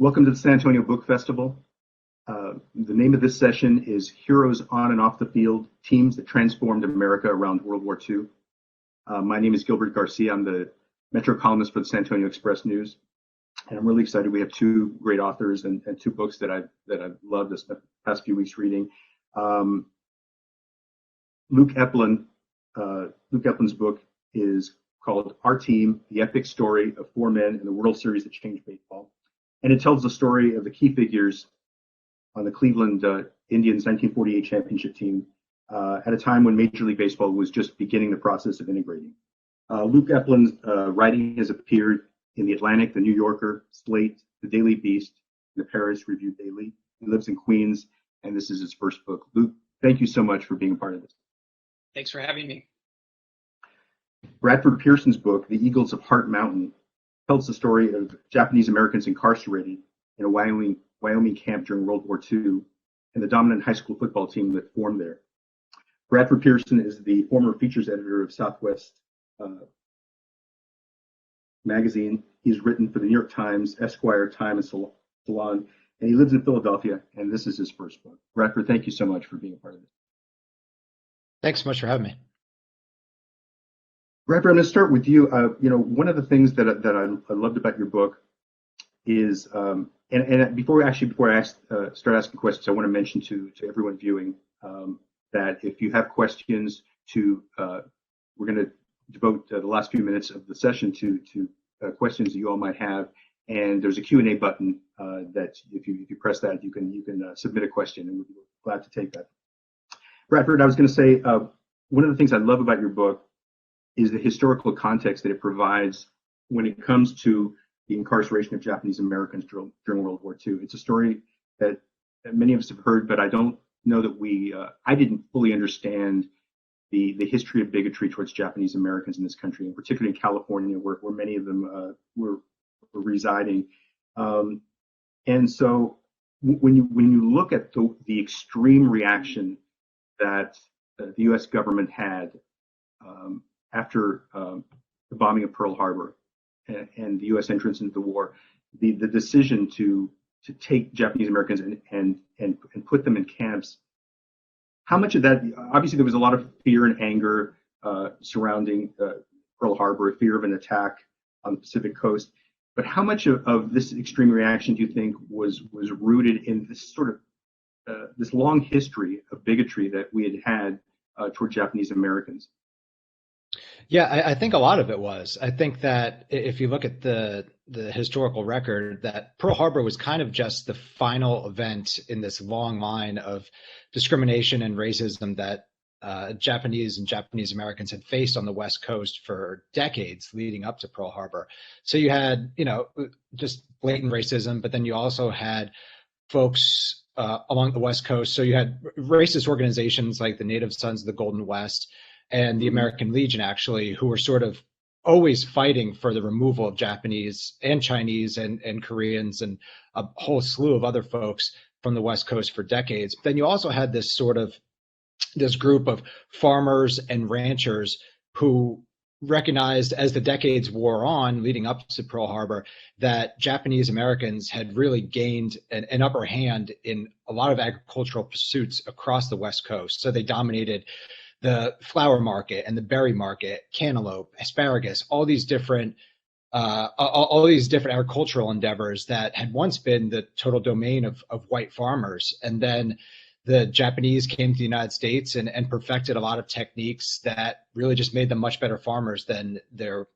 Welcome to the San Antonio Book Festival. The name of this session is Heroes on and Off the Field, Teams that Transformed America Around World War II. My name is Gilbert Garcia. I'm the Metro columnist for the San Antonio Express News. And I'm really excited. We have two great authors and two books that I've loved this past few weeks reading. Luke Epplin. Luke Epplin's book is called Our Team, The Epic Story of Four Men in the World Series That Changed Baseball. And it tells the story of the key figures on the Cleveland Indians 1948 championship team at a time when Major League Baseball was just beginning the process of integrating. Luke Epplin's writing has appeared in The Atlantic, The New Yorker, Slate, The Daily Beast, and The Paris Review Daily. He lives in Queens, and this is his first book. Luke, thank you so much for being a part of this. Thanks for having me. Bradford Pearson's book, The Eagles of Heart Mountain, tells the story of Japanese Americans incarcerated in a Wyoming camp during World War II and the dominant high school football team that formed there. Bradford Pearson is the former features editor of Southwest magazine. He's written for the New York Times, Esquire, Time, and Salon, and he lives in Philadelphia, and this is his first book. Bradford, thank you so much for being a part of this. Thanks so much for having me. Bradford, I'm going to start with you. One of the things that I loved about your book is, and before I start asking questions, I want to mention to everyone viewing that if you have questions we're going to devote the last few minutes of the session to questions that you all might have, and there's a Q&A button that if you press that, you can submit a question, and we'd be glad to take that. Bradford, I was going to say one of the things I love about your book is the historical context that it provides when it comes to the incarceration of Japanese Americans during World War II. It's a story that many of us have heard, but I don't know that I didn't fully understand the history of bigotry towards Japanese Americans in this country, and particularly in California, where many of them were residing. And so when you look at the extreme reaction that the U.S. government had after the bombing of Pearl Harbor and the U.S. entrance into the war, the decision to take Japanese Americans and put them in camps, how much of that, obviously there was a lot of fear and anger surrounding Pearl Harbor, fear of an attack on the Pacific coast, but how much of this extreme reaction do you think was rooted in this sort of this long history of bigotry that we had toward Japanese Americans? Yeah, I think a lot of it was. I think that if you look at the historical record, that Pearl Harbor was kind of just the final event in this long line of discrimination and racism that Japanese and Japanese Americans had faced on the West Coast for decades leading up to Pearl Harbor. So you had, just blatant racism, but then you also had folks along the West Coast. So you had racist organizations like the Native Sons of the Golden West and the American Legion, actually, who were sort of always fighting for the removal of Japanese and Chinese and Koreans and a whole slew of other folks from the West Coast for decades. But then you also had this group of farmers and ranchers who recognized, as the decades wore on leading up to Pearl Harbor, that Japanese Americans had really gained an upper hand in a lot of agricultural pursuits across the West Coast. So they dominated the flower market and the berry market, cantaloupe, asparagus, all these different agricultural endeavors that had once been the total domain of white farmers. And then the Japanese came to the United States and perfected a lot of techniques that really just made them much better farmers than their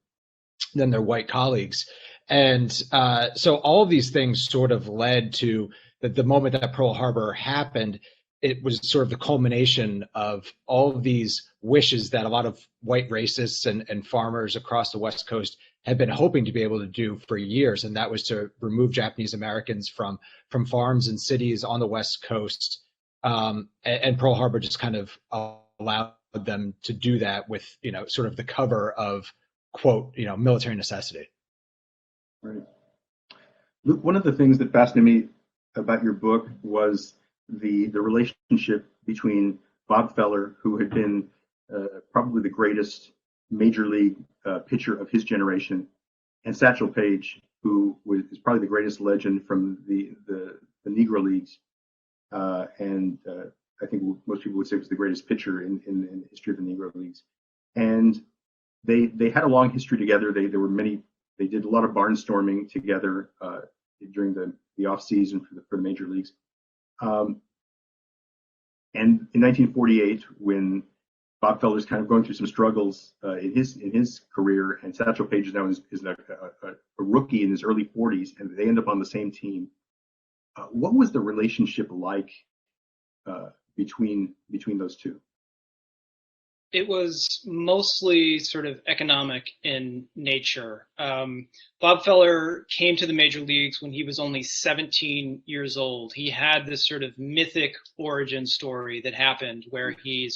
white colleagues. And so all of these things sort of led to the moment that Pearl Harbor happened. It was sort of the culmination of all of these wishes that a lot of white racists and farmers across the West Coast had been hoping to be able to do for years. And that was to remove Japanese Americans from farms and cities on the West Coast. And Pearl Harbor just kind of allowed them to do that with, sort of the cover of, quote, military necessity. Right. Luke, one of the things that fascinated me about your book was the relationship between Bob Feller, who had been probably the greatest major league pitcher of his generation, and Satchel Paige, who is probably the greatest legend from the Negro Leagues, and I think most people would say was the greatest pitcher in the history of the Negro Leagues. And they had a long history together. They did a lot of barnstorming together during the off season for the major leagues. And in 1948, when Bob Feller's kind of going through some struggles in his career, and Satchel Paige is now is a rookie in his early 40s, and they end up on the same team. What was the relationship like between those two? It was mostly sort of economic in nature. Bob Feller came to the major leagues when he was only 17 years old. He had this sort of mythic origin story that happened where he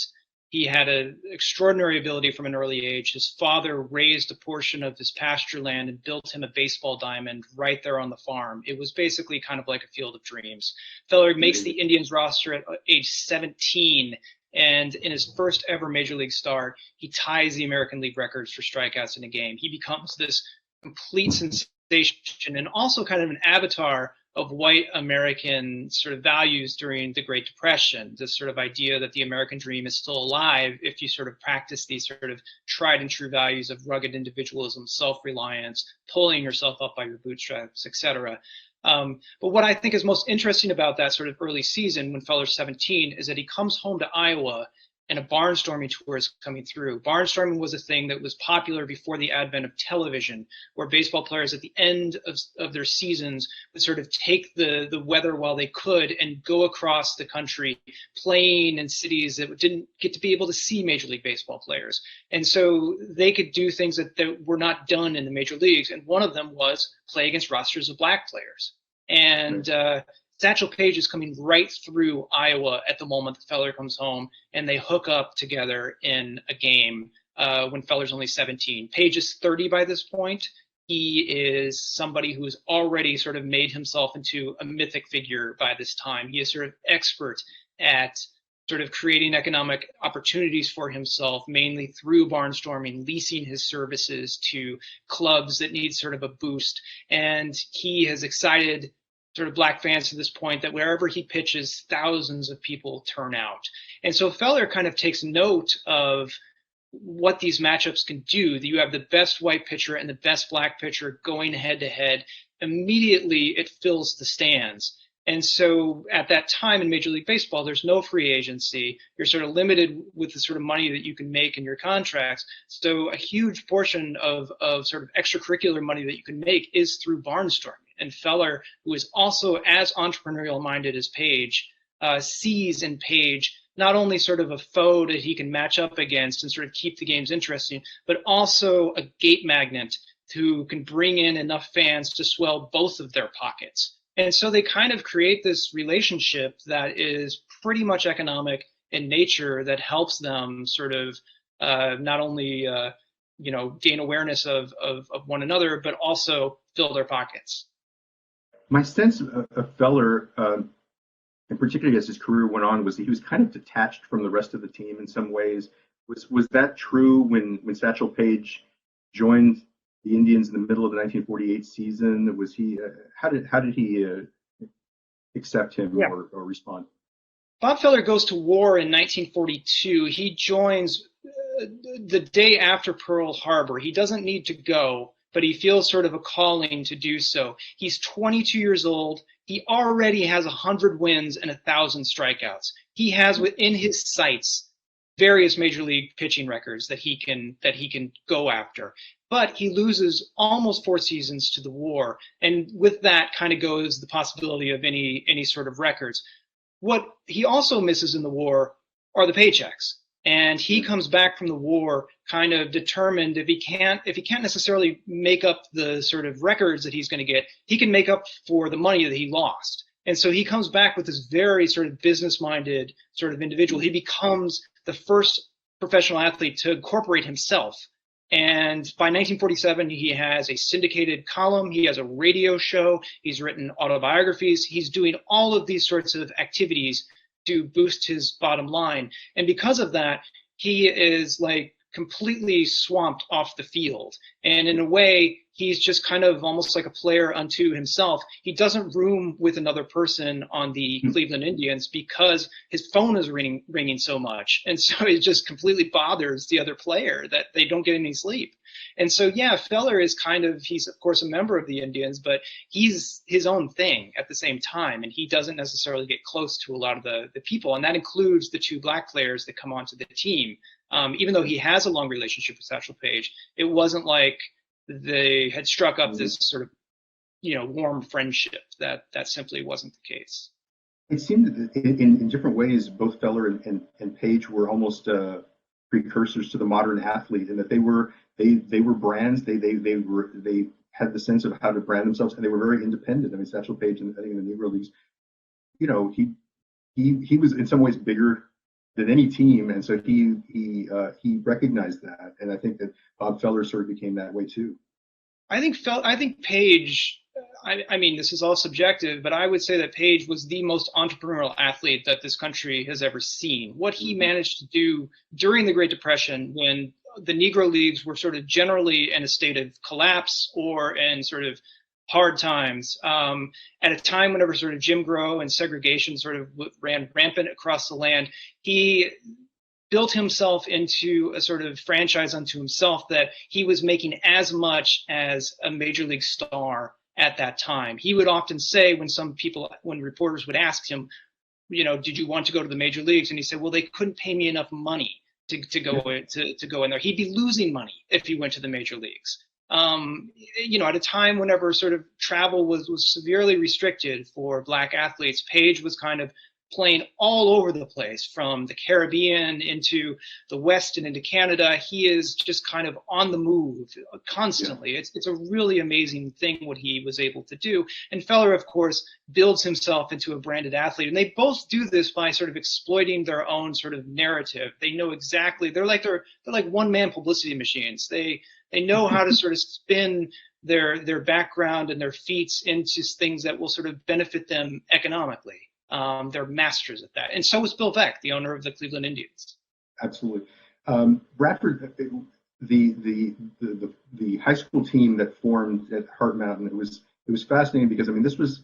had an extraordinary ability from an early age. His father raised a portion of his pasture land and built him a baseball diamond right there on the farm. It was basically kind of like a field of dreams. Feller makes the Indians roster at age 17. And in his first ever major league start, he ties the American League records for strikeouts in a game. He becomes this complete sensation and also kind of an avatar of white American sort of values during the Great Depression, this sort of idea that the American dream is still alive if you sort of practice these sort of tried and true values of rugged individualism, self-reliance, pulling yourself up by your bootstraps, etc. But what I think is most interesting about that sort of early season when Feller's 17 is that he comes home to Iowa and a barnstorming tour is coming through. Barnstorming was a thing that was popular before the advent of television, where baseball players at the end of their seasons would sort of take the weather while they could and go across the country playing in cities that didn't get to be able to see Major League Baseball players. And so they could do things that were not done in the major leagues. And one of them was play against rosters of black players. And Satchel Paige is coming right through Iowa at the moment that Feller comes home, and they hook up together in a game when Feller's only 17. Paige is 30 by this point. He is somebody who has already sort of made himself into a mythic figure by this time. He is sort of expert at sort of creating economic opportunities for himself, mainly through barnstorming, leasing his services to clubs that need sort of a boost. And he has excited sort of black fans to this point that wherever he pitches, thousands of people turn out. And so Feller kind of takes note of what these matchups can do. That you have the best white pitcher and the best black pitcher going head to head. Immediately it fills the stands. And so at that time in Major League Baseball, there's no free agency. You're sort of limited with the sort of money that you can make in your contracts. So a huge portion of sort of extracurricular money that you can make is through barnstorming. And Feller, who is also as entrepreneurial minded as Paige, sees in Paige not only sort of a foe that he can match up against and sort of keep the games interesting, but also a gate magnet who can bring in enough fans to swell both of their pockets. And so they kind of create this relationship that is pretty much economic in nature that helps them sort of not only gain awareness of one another, but also fill their pockets. My sense of Feller, and particularly as his career went on, was that he was kind of detached from the rest of the team in some ways. Was that true when Satchel Paige joined the Indians in the middle of the 1948 season? Was he how did he accept him or respond? Bob Feller goes to war in 1942. He joins the day after Pearl Harbor. He doesn't need to go, but he feels sort of a calling to do so. He's 22 years old. He already has 100 wins and 1,000 strikeouts. He has within his sights various major league pitching records that he can go after. But he loses almost 4 seasons to the war, and with that kind of goes the possibility of any sort of records. What he also misses in the war are the paychecks. And he comes back from the war kind of determined if he can't necessarily make up the sort of records that he's going to get, he can make up for the money that he lost. And so he comes back with this very sort of business-minded sort of individual. He becomes the first professional athlete to incorporate himself. And by 1947, he has a syndicated column. He has a radio show. He's written autobiographies. He's doing all of these sorts of activities to boost his bottom line. And because of that, he is like completely swamped off the field. And in a way, he's just kind of almost like a player unto himself. He doesn't room with another person on the Cleveland Indians because his phone is ringing so much. And so it just completely bothers the other player that they don't get any sleep. And so, yeah, Feller is he's of course a member of the Indians, but he's his own thing at the same time. And he doesn't necessarily get close to a lot of the people. And that includes the two black players that come onto the team. Even though he has a long relationship with Satchel Paige, it wasn't like they had struck up this sort of, warm friendship. That simply wasn't the case. It seemed that in different ways, both Feller and Page were almost precursors to the modern athlete, in that they were brands. They had the sense of how to brand themselves, and they were very independent. I mean, Satchel Paige, I think in the Negro Leagues, he was in some ways bigger than any team, and so he recognized that, and I think that Bob Feller sort of became that way too. I think Page. I mean, this is all subjective, but I would say that Page was the most entrepreneurial athlete that this country has ever seen. What he managed to do during the Great Depression, when the Negro Leagues were sort of generally in a state of collapse or in sort of hard times, at a time whenever sort of Jim Crow and segregation sort of ran rampant across the land, he built himself into a sort of franchise unto himself that he was making as much as a major league star at that time. He would often say when reporters would ask him, did you want to go to the major leagues? And he said, well, they couldn't pay me enough money to go in there. He'd be losing money if he went to the major leagues. At a time whenever sort of travel was severely restricted for black athletes, Page was kind of playing all over the place, from the Caribbean into the West and into Canada. He is just kind of on the move constantly. Yeah. It's a really amazing thing what he was able to do. And Feller, of course, builds himself into a branded athlete. And they both do this by sort of exploiting their own sort of narrative. They know exactly, they're like one-man publicity machines. They know how to sort of spin their background and their feats into things that will sort of benefit them economically. They're masters at that. And so was Bill Veeck, the owner of the Cleveland Indians. Absolutely. Bradford, the high school team that formed at Heart Mountain, it was fascinating because, I mean, this was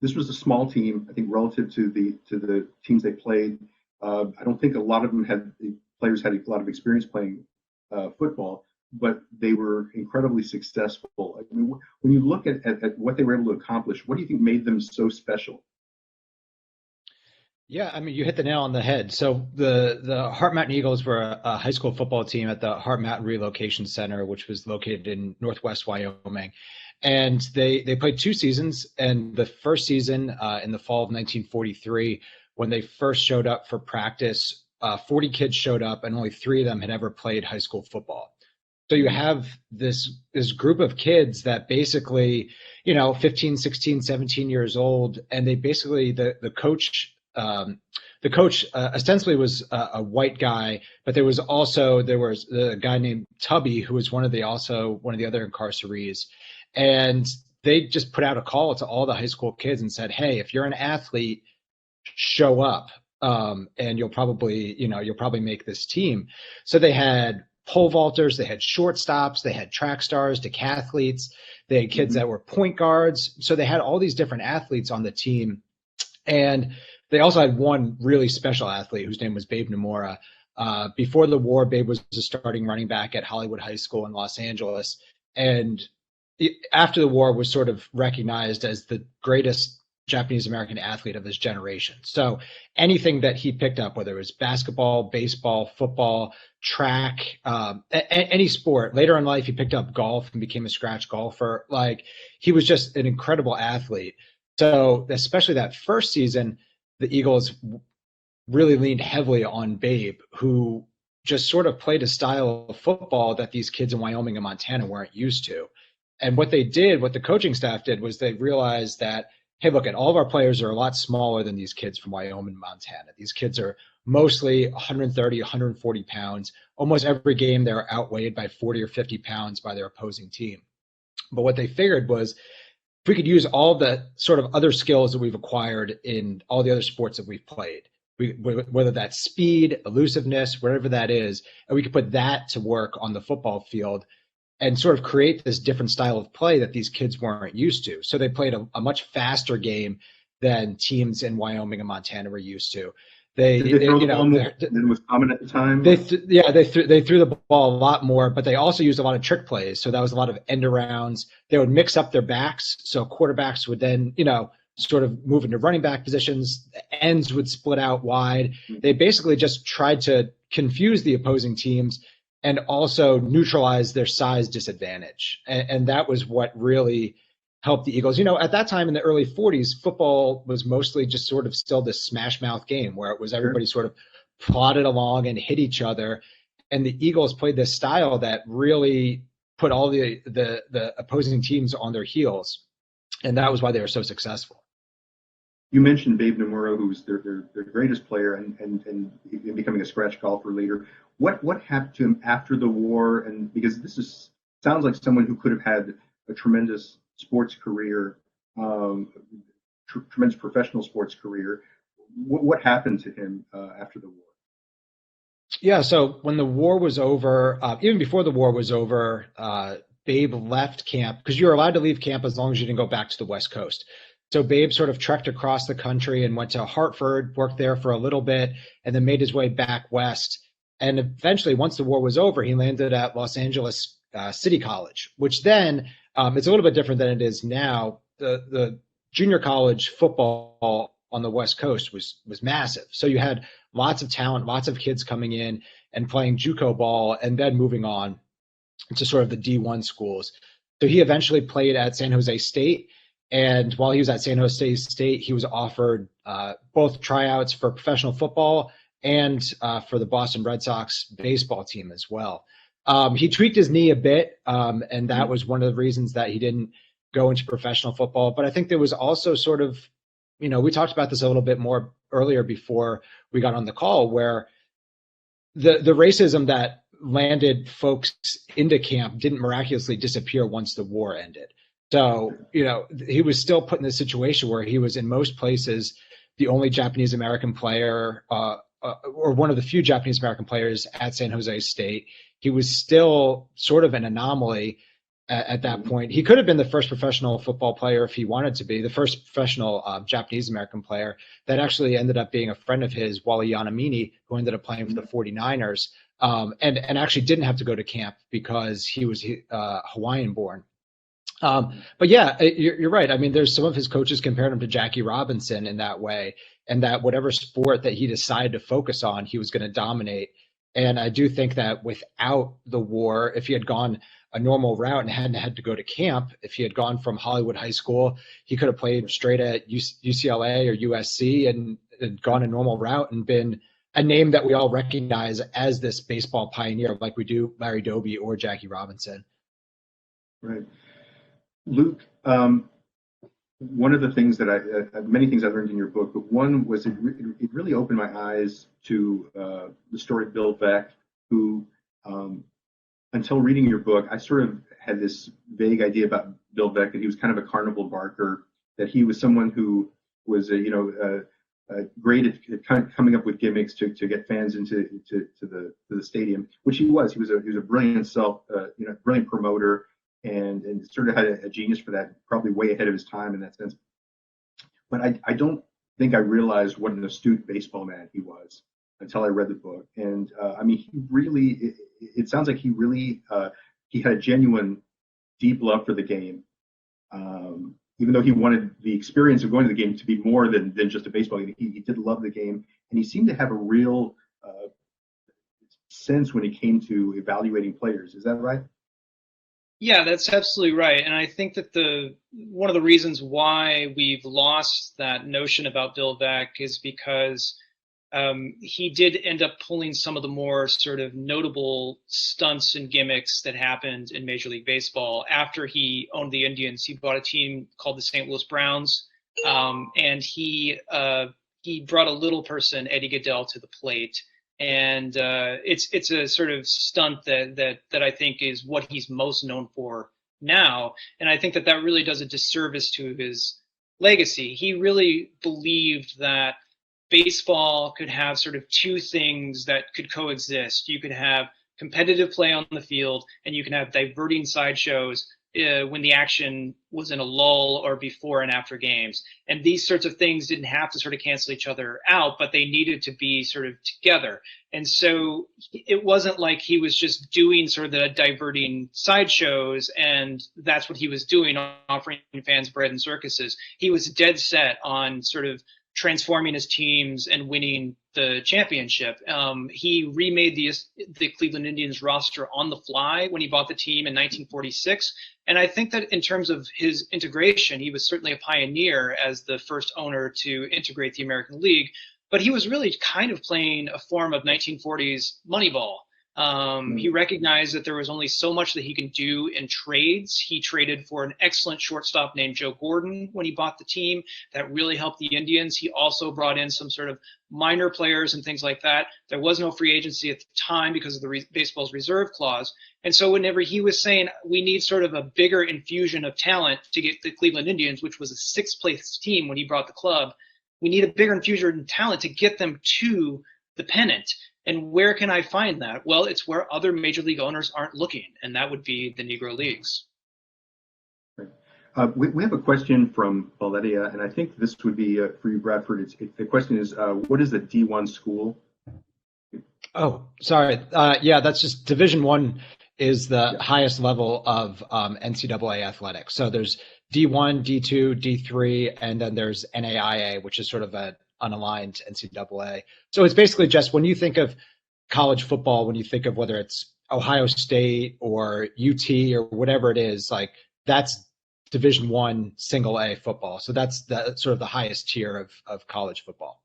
a small team, I think, relative to the teams they played. I don't think a lot of them players had a lot of experience playing football, but they were incredibly successful. I mean, when you look at what they were able to accomplish, what do you think made them so special? Yeah, I mean, you hit the nail on the head. So the Heart Mountain Eagles were a high school football team at the Heart Mountain Relocation Center, which was located in Northwest Wyoming. And they played 2 seasons. And the first season in the fall of 1943, when they first showed up for practice, 40 kids showed up, and only 3 of them had ever played high school football. So you have this group of kids that basically, 15, 16, 17 years old, and they basically, the coach ostensibly was a white guy, but there was a guy named Toby, who was one of the other incarcerees. And they just put out a call to all the high school kids and said, hey, if you're an athlete, show up. And you'll probably make this team. So they had pole vaulters, they had shortstops, they had track stars, decathletes, they had kids that were point guards. So they had all these different athletes on the team. And they also had one really special athlete whose name was Babe Nomura. Before the war, Babe was a starting running back at Hollywood High School in Los Angeles. And after the war was sort of recognized as the greatest Japanese American athlete of his generation. So anything that he picked up, whether it was basketball, baseball, football, track, any sport. Later in life, he picked up golf and became a scratch golfer. Like, he was just an incredible athlete. So especially that first season, the Eagles really leaned heavily on Babe, who just sort of played a style of football that these kids in Wyoming and Montana weren't used to. And what the coaching staff did, was they realized that, hey, look, all of our players are a lot smaller than these kids from Wyoming and Montana. These kids are mostly 130, 140 pounds. Almost every game, they're outweighed by 40 or 50 pounds by their opposing team. But what they figured was, if we could use all the sort of other skills that we've acquired in all the other sports that we've played, whether that's speed, elusiveness, whatever that is, and we could put that to work on the football field and sort of create this different style of play that these kids weren't used to. So they played a much faster game than teams in Wyoming and Montana were used to. Did they throw the ball more than was common at the time? They threw the ball a lot more, but they also used a lot of trick plays. So that was a lot of end arounds. They would mix up their backs. So quarterbacks would then, sort of move into running back positions. The ends would split out wide. They basically just tried to confuse the opposing teams and also neutralize their size disadvantage. And that was what really helped the Eagles. At that time in the early 40s, football was mostly just sort of still this smash mouth game where it was everybody sort of plodded along and hit each other. And the Eagles played this style that really put all the opposing teams on their heels. And that was why they were so successful. You mentioned Babe Nomura, who's their greatest player and becoming a scratch golfer later. What happened to him after the war? And because sounds like someone who could have had a tremendous sports career, tremendous professional sports career. What happened to him after the war? Yeah, so when the war was over, even before the war was over, Babe left camp because you're allowed to leave camp as long as you didn't go back to the West Coast. So Babe sort of trekked across the country and went to Hartford, worked there for a little bit, and then made his way back west. And eventually, once the war was over, he landed at Los Angeles City College, which then it's a little bit different than it is now. The junior college football on the West Coast was massive. So you had lots of talent, lots of kids coming in and playing JUCO ball and then moving on to sort of the D1 schools. So he eventually played at San Jose State. And while he was at San Jose State, he was offered both tryouts for professional football and for the Boston Red Sox baseball team as well. He tweaked his knee a bit, and that was one of the reasons that he didn't go into professional football. But I think there was also sort of, we talked about this a little bit more earlier before we got on the call, where the racism that landed folks into camp didn't miraculously disappear once the war ended. So, he was still put in a situation where he was in most places the only Japanese American player or one of the few Japanese American players at San Jose State. He was still sort of an anomaly at that point. He could have been the first professional football player if he wanted to be, the first professional Japanese American player that actually ended up being a friend of his, Wally Yanamini, who ended up playing for the 49ers and actually didn't have to go to camp because he was Hawaiian born. But yeah, you're right. I mean, there's some of his coaches compared him to Jackie Robinson in that way, and that whatever sport that he decided to focus on, he was going to dominate. And I do think that without the war, if he had gone a normal route and hadn't had to go to camp, if he had gone from Hollywood High School, he could have played straight at UCLA or USC and gone a normal route and been a name that we all recognize as this baseball pioneer, like we do Larry Dobie or Jackie Robinson. Right. Luke, one of the things that many things I learned in your book, but one was it really opened my eyes to the story of Bill Veeck, who, until reading your book, I sort of had this vague idea about Bill Veeck, that he was kind of a carnival barker, that he was someone who was, great at kind of coming up with gimmicks to get fans into the stadium, which he was. He was a brilliant brilliant promoter. And sort of had a genius for that, probably way ahead of his time in that sense. But I don't think I realized what an astute baseball man he was until I read the book. And it sounds like he really he had a genuine, deep love for the game. Even though he wanted the experience of going to the game to be more than just a baseball game, he did love the game. And he seemed to have a real sense when it came to evaluating players. Is that right? Yeah, that's absolutely right. And I think that one of the reasons why we've lost that notion about Bill Veeck is because he did end up pulling some of the more sort of notable stunts and gimmicks that happened in Major League Baseball. After he owned the Indians, he bought a team called the St. Louis Browns, and he brought a little person, Eddie Gaedel, to the plate. And it's a sort of stunt that I think is what he's most known for now. And I think that really does a disservice to his legacy. He really believed that baseball could have sort of two things that could coexist. You could have competitive play on the field, and you can have diverting sideshows when the action was in a lull or before and after games. And these sorts of things didn't have to sort of cancel each other out, but they needed to be sort of together. And so it wasn't like he was just doing sort of the diverting sideshows and that's what he was doing, offering fans bread and circuses. He was dead set on sort of transforming his teams and winning the championship. He remade the Cleveland Indians roster on the fly when he bought the team in 1946. And I think that in terms of his integration, he was certainly a pioneer as the first owner to integrate the American League. But he was really kind of playing a form of 1940s Moneyball. He recognized that there was only so much that he can do in trades. He traded for an excellent shortstop named Joe Gordon when he bought the team. That really helped the Indians. He also brought in some sort of minor players and things like that. There was no free agency at the time because of the baseball's reserve clause. And so whenever he was saying we need sort of a bigger infusion of talent to get the Cleveland Indians, which was a sixth place team when he brought the club, we need a bigger infusion of talent to get them to the pennant. And where can I find that? Well, it's where other major league owners aren't looking, and that would be the Negro Leagues. We have a question from Valeria, and I think this would be for you, Bradford. The question is, what is a D1 school? Oh, sorry. Yeah, that's just Division I is the highest level of NCAA athletics. So there's D1, D2, D3, and then there's NAIA, which is sort of an unaligned NCAA. So it's basically just when you think of college football, when you think of whether it's Ohio State or UT or whatever it is, like that's Division I single A football. So that's the sort of the highest tier of college football.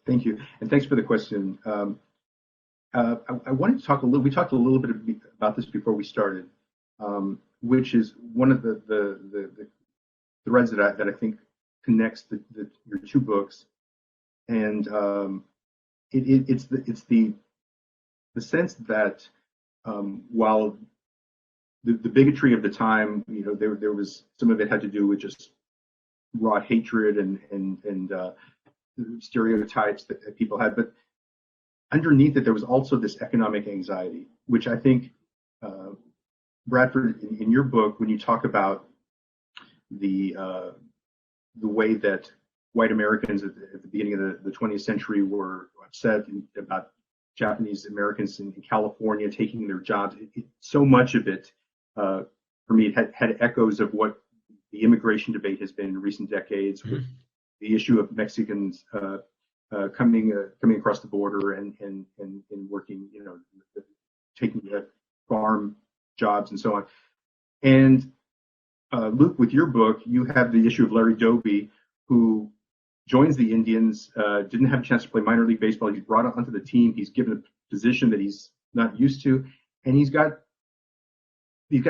Thank you. And thanks for the question. I wanted to talk we talked a little bit about this before we started, which is one of the threads that I think connects your two books, and it's the sense that while the bigotry of the time, there was some of it had to do with just raw hatred and stereotypes that people had, but underneath it there was also this economic anxiety, which I think Bradford, in your book, when you talk about the way that white Americans at the beginning of the 20th century were upset about Japanese Americans in California taking their jobs. So much of it, for me, it had echoes of what the immigration debate has been in recent decades, with the issue of Mexicans coming across the border and working, taking farm jobs and so on. And Luke, with your book, you have the issue of Larry Dobby, who joins the Indians, didn't have a chance to play minor league baseball. He's brought onto the team. He's given a position that he's not used to, and he's got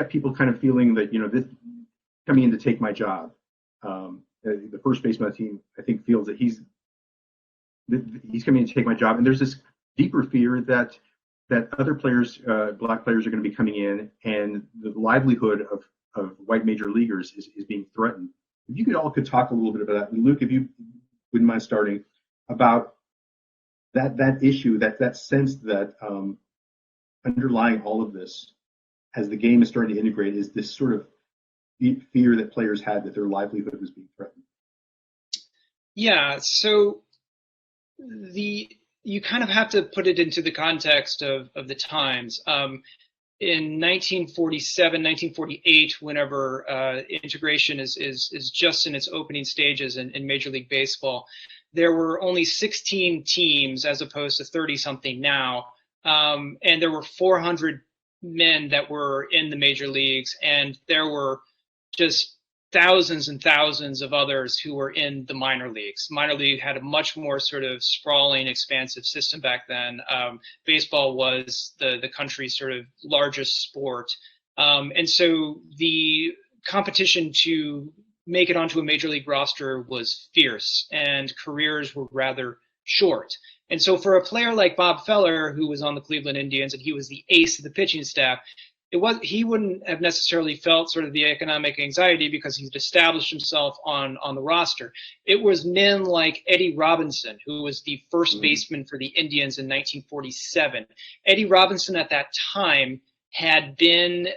people kind of feeling that this coming in to take my job. The first baseman on the team, I think, feels that he's coming in to take my job, and there's this deeper fear that other players, black players, are going to be coming in, and the livelihood of white major leaguers is being threatened. If you could talk a little bit about that, and Luke, if you wouldn't mind starting about that issue, that sense that underlying all of this, as the game is starting to integrate, is this sort of fear that players had that their livelihood was being threatened. Yeah. So you kind of have to put it into the context of the times. In 1947, 1948, whenever integration is just in its opening stages in Major League Baseball, there were only 16 teams as opposed to 30-something now, and there were 400 men that were in the major leagues, and there were just thousands and thousands of others who were in the minor leagues. Minor league had a much more sort of sprawling, expansive system back then. Baseball was the country's sort of largest sport. And so the competition to make it onto a major league roster was fierce, and careers were rather short. And so for a player like Bob Feller, who was on the Cleveland Indians, and he was the ace of the pitching staff, he wouldn't have necessarily felt sort of the economic anxiety because he'd established himself on the roster. It was men like Eddie Robinson, who was the first baseman for the Indians in 1947. Eddie Robinson at that time had been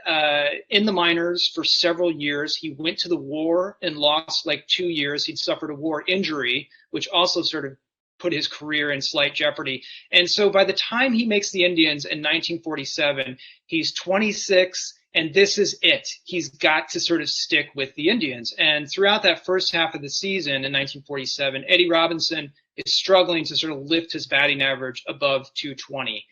in the minors for several years. He went to the war and lost like 2 years. He'd suffered a war injury, which also sort of put his career in slight jeopardy. And so by the time he makes the Indians in 1947, he's 26, and this is it. He's got to sort of stick with the Indians. And throughout that first half of the season in 1947, Eddie Robinson is struggling to sort of lift his batting average above 220.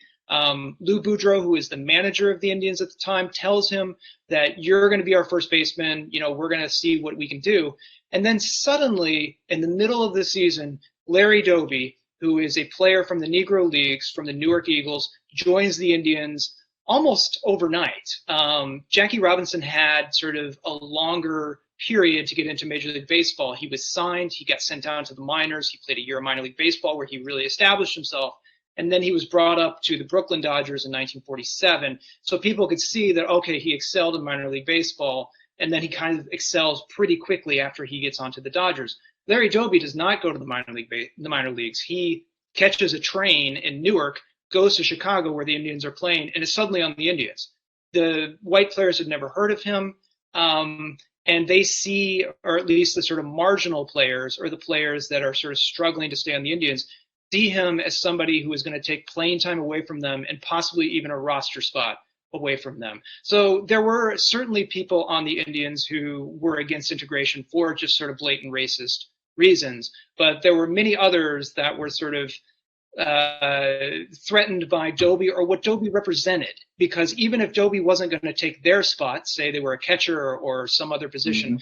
Lou Boudreau, who is the manager of the Indians at the time, tells him that you're going to be our first baseman. We're going to see what we can do. And then suddenly, in the middle of the season, Larry Dobby, who is a player from the Negro Leagues, from the Newark Eagles, joins the Indians almost overnight. Jackie Robinson had sort of a longer period to get into Major League Baseball. He was signed, he got sent down to the minors, he played a year of minor league baseball where he really established himself, and then he was brought up to the Brooklyn Dodgers in 1947. So people could see that, okay, he excelled in minor league baseball, and then he kind of excels pretty quickly after he gets onto the Dodgers. Larry Dobby does not go to the minor leagues. He catches a train in Newark, goes to Chicago where the Indians are playing, and is suddenly on the Indians. The white players had never heard of him, and they see, or at least the sort of marginal players or the players that are sort of struggling to stay on the Indians, see him as somebody who is going to take playing time away from them and possibly even a roster spot away from them. So there were certainly people on the Indians who were against integration for just sort of blatant racist reasons, but there were many others that were sort of threatened by Dobby or what Dobby represented, because even if Dobby wasn't going to take their spot, say they were a catcher or some other position,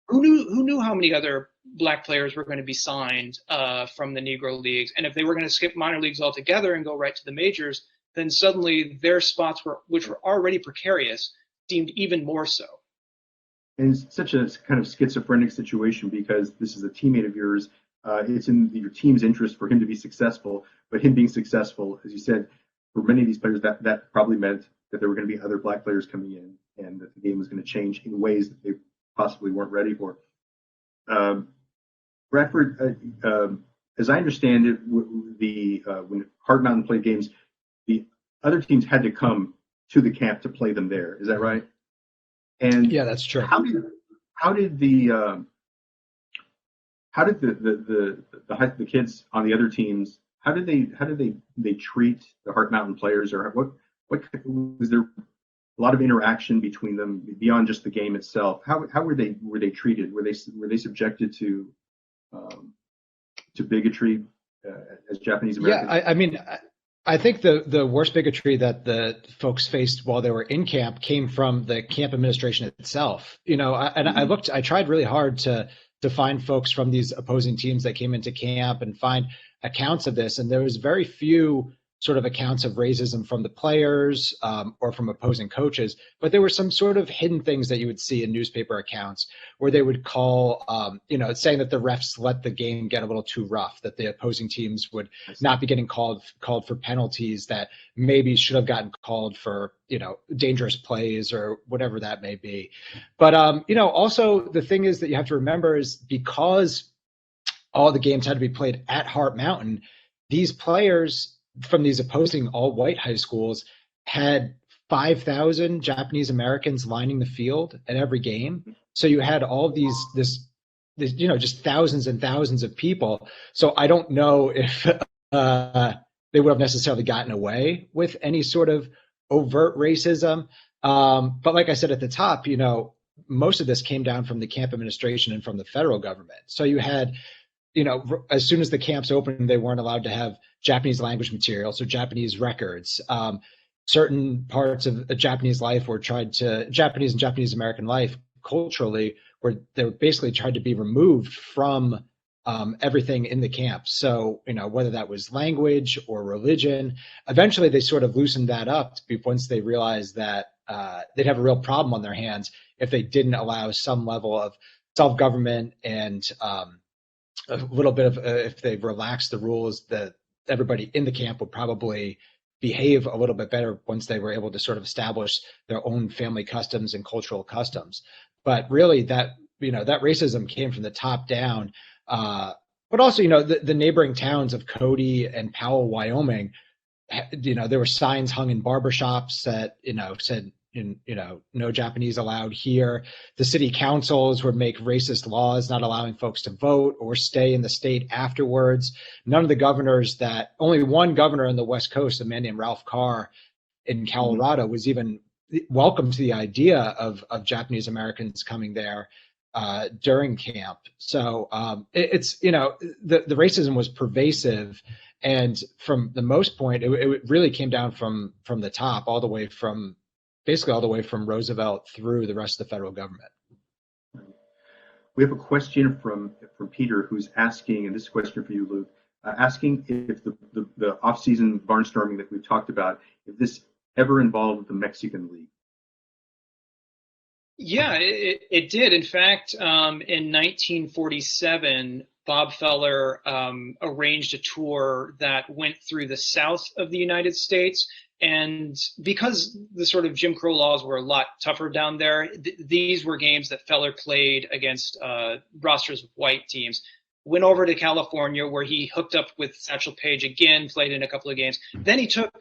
who knew how many other black players were going to be signed from the Negro Leagues? And if they were going to skip minor leagues altogether and go right to the majors, then suddenly their spots, which were already precarious, seemed even more so. And it's such a kind of schizophrenic situation because this is a teammate of yours. It's in your team's interest for him to be successful, but him being successful, as you said, for many of these players, that probably meant that there were going to be other black players coming in and that the game was going to change in ways that they possibly weren't ready for. Bradford, as I understand it, when Hart Mountain played games, the other teams had to come to the camp to play them there. Is that right? And yeah, that's true. How did the kids on the other teams, how did they treat the Hart Mountain players, or what was there a lot of interaction between them beyond just the game itself? How were they treated? Were they subjected to bigotry as Japanese Americans? Yeah, I mean, I think the worst bigotry that the folks faced while they were in camp came from the camp administration itself. I tried really hard to find folks from these opposing teams that came into camp and find accounts of this, and there was very few sort of accounts of racism from the players or from opposing coaches, but there were some sort of hidden things that you would see in newspaper accounts where they would call, saying that the refs let the game get a little too rough, that the opposing teams would not be getting called for penalties that maybe should have gotten called for, dangerous plays or whatever that may be. But, also the thing is that you have to remember is because all the games had to be played at Hart Mountain, these players from these opposing all-white high schools had 5,000 Japanese Americans lining the field at every game. So you had all this, just thousands and thousands of people. So I don't know if they would have necessarily gotten away with any sort of overt racism. But like I said at the top, most of this came down from the camp administration and from the federal government. So you had, as soon as the camps opened, they weren't allowed to have Japanese language material, so Japanese records. Certain parts of Japanese life were Japanese and Japanese American life culturally, where they were basically tried to be removed from everything in the camp. So, whether that was language or religion, eventually they sort of loosened that up once they realized that they'd have a real problem on their hands if they didn't allow some level of self-government and a little bit of if they relaxed the rules, that everybody in the camp would probably behave a little bit better once they were able to sort of establish their own family customs and cultural customs. But really, that racism came from the top down. But also, the neighboring towns of Cody and Powell, Wyoming, there were signs hung in barbershops that said, no Japanese allowed here. The city councils would make racist laws not allowing folks to vote or stay in the state afterwards. None of the governors only one governor on the West Coast, a man named Ralph Carr in Colorado, was even welcome to the idea of Japanese Americans coming there during camp. So it's, the racism was pervasive. And from the most point, it really came down from the top, basically all the way from Roosevelt through the rest of the federal government. We have a question from Peter, who's asking, and this is a question for you, Luke, asking if the off-season barnstorming that we've talked about, if this ever involved the Mexican League. Yeah, it did. In fact, in 1947, Bob Feller arranged a tour that went through the south of the United States. And because the sort of Jim Crow laws were a lot tougher down there, these were games that Feller played against rosters of white teams. Went over to California, where he hooked up with Satchel Paige again, played in a couple of games. Then he took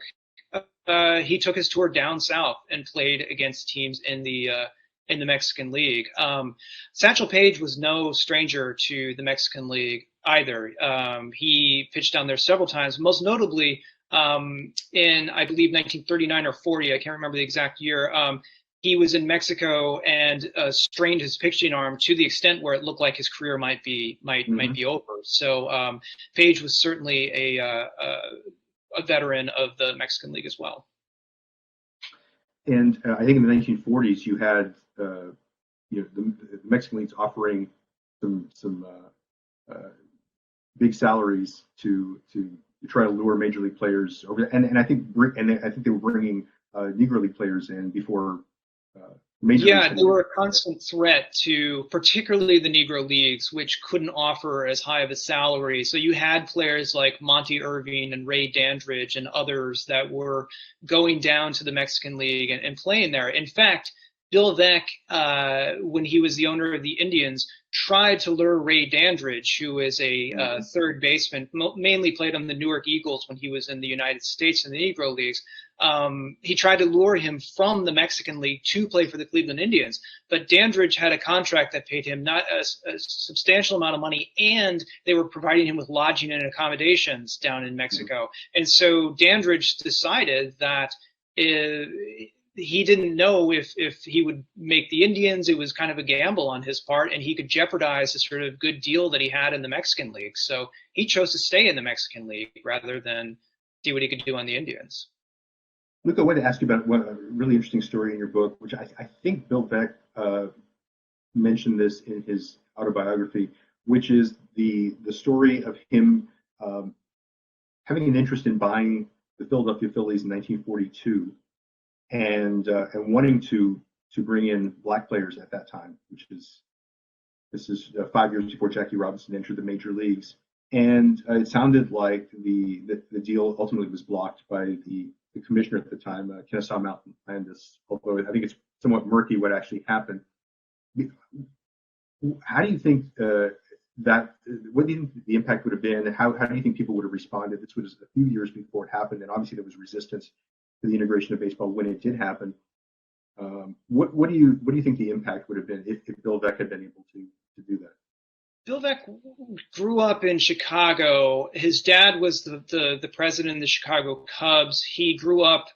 his tour down south and played against teams in the Mexican League. Satchel Paige was no stranger to the Mexican League either. He pitched down there several times, most notably in, I believe, 1939 or 40. I can't remember the exact year. He was in Mexico and strained his pitching arm to the extent where it looked like his career might be over. So Paige was certainly a veteran of the Mexican League as well. And I think in the 1940s, you had the Mexican Leagues offering some big salaries to try to lure major league players over, and I think they were bringing Negro League players in before major. Yeah, they were a constant threat to particularly the Negro Leagues, which couldn't offer as high of a salary. So you had players like Monty Irving and Ray Dandridge and others that were going down to the Mexican League and playing there. In fact, Bill Veeck, when he was the owner of the Indians, tried to lure Ray Dandridge, who is a third baseman, mainly played on the Newark Eagles when he was in the United States in the Negro Leagues. He tried to lure him from the Mexican League to play for the Cleveland Indians, but Dandridge had a contract that paid him not a substantial amount of money, and they were providing him with lodging and accommodations down in Mexico. And so Dandridge decided that he didn't know if he would make the Indians. It was kind of a gamble on his part, and he could jeopardize the sort of good deal that he had in the Mexican League. So he chose to stay in the Mexican League rather than see what he could do on the Indians. Luke, I wanted to ask you about a really interesting story in your book, which I think Bill Veeck mentioned this in his autobiography, which is the story of him having an interest in buying the Philadelphia Phillies in 1942. And wanting to bring in black players at that time, this is 5 years before Jackie Robinson entered the major leagues. And it sounded like the deal ultimately was blocked by the commissioner at the time, Kennesaw Mountain Landis, although I think it's somewhat murky what actually happened. How do you think what do you think the impact would have been? How do you think people would have responded? This was a few years before it happened, and obviously there was resistance to the integration of baseball when it did happen. What do you think the impact would have been if Bill Veeck had been able to do that? Bill Veeck grew up in Chicago. His dad was the president of the Chicago Cubs. He grew up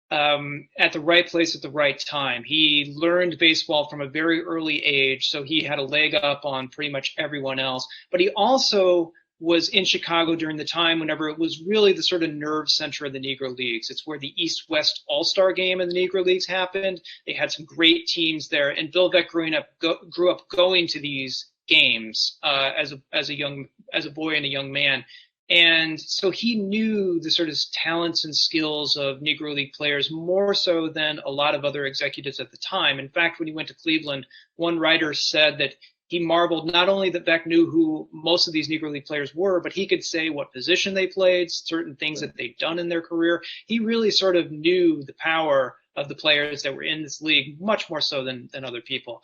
at the right place at the right time. He learned baseball from a very early age, so he had a leg up on pretty much everyone else. But he also was in Chicago during the time whenever it was really the sort of nerve center of the Negro Leagues. It's where the East-West All-Star game in the Negro Leagues happened. They had some great teams there, and Bill Veeck grew up going to these games as a boy and a young man. And so he knew the sort of talents and skills of Negro League players more so than a lot of other executives at the time. In fact, when he went to Cleveland, one writer said that he marveled not only that Beck knew who most of these Negro League players were, but he could say what position they played, certain things that they'd done in their career. He really sort of knew the power of the players that were in this league, much more so than other people.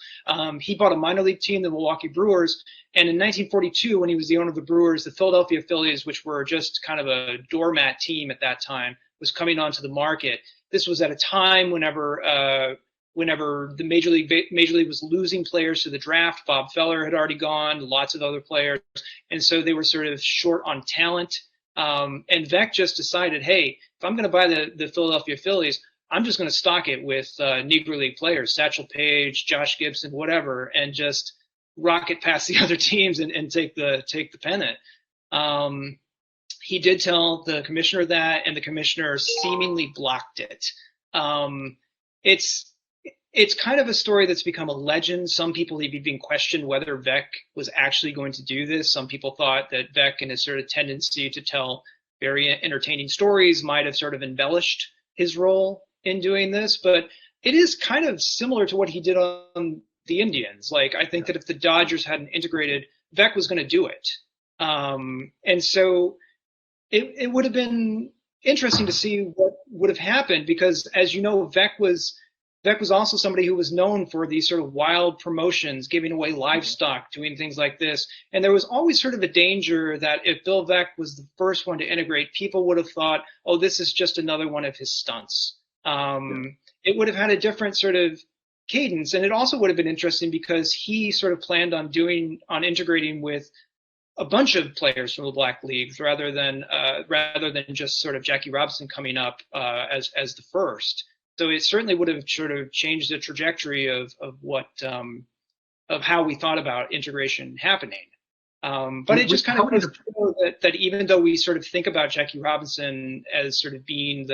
He bought a minor league team, the Milwaukee Brewers, and in 1942, when he was the owner of the Brewers, the Philadelphia Phillies, which were just kind of a doormat team at that time, was coming onto the market. This was at a time whenever the Major League was losing players to the draft. Bob Feller had already gone, lots of other players, and so they were sort of short on talent. And Beck just decided, hey, if I'm going to buy the Philadelphia Phillies, I'm just going to stock it with Negro League players, Satchel Paige, Josh Gibson, whatever, and just rock it past the other teams and take the pennant. He did tell the commissioner that, and the commissioner seemingly blocked it. It's kind of a story that's become a legend. Some people have even questioned whether Beck was actually going to do this. Some people thought that Beck, in his sort of tendency to tell very entertaining stories, might have sort of embellished his role in doing this. But it is kind of similar to what he did on the Indians. Like, I think that if the Dodgers hadn't integrated, Beck was going to do it. And so it would have been interesting to see what would have happened, because, as you know, Beck was also somebody who was known for these sort of wild promotions, giving away livestock, doing things like this. And there was always sort of a danger that if Bill Beck was the first one to integrate, people would have thought, oh, this is just another one of his stunts. It would have had a different sort of cadence. And it also would have been interesting because he sort of planned on integrating with a bunch of players from the Black Leagues rather than just sort of Jackie Robinson coming up as the first. So it certainly would have sort of changed the trajectory of how we thought about integration happening. But it just kind of goes to show that even though we sort of think about Jackie Robinson as sort of being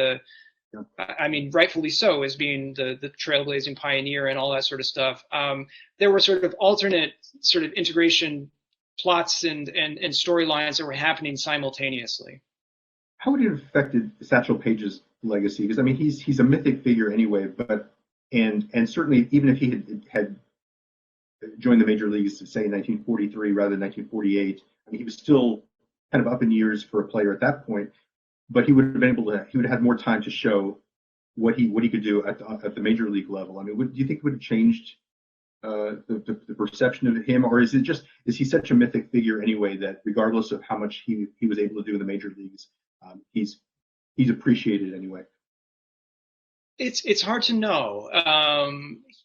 I mean, rightfully so, as being the trailblazing pioneer and all that sort of stuff, there were sort of alternate sort of integration plots and storylines that were happening simultaneously. How would it have affected Satchel Paige's legacy? Because I mean, he's a mythic figure anyway, but and certainly even if he had joined the major leagues, say in 1943 rather than 1948, I mean, he was still kind of up in years for a player at that point. But he would have been he would have had more time to show what he could do at the major league level. I mean, do you think it would have changed the perception of him, or is he such a mythic figure anyway that regardless of how much he was able to do in the major leagues, he's appreciated anyway? It's hard to know.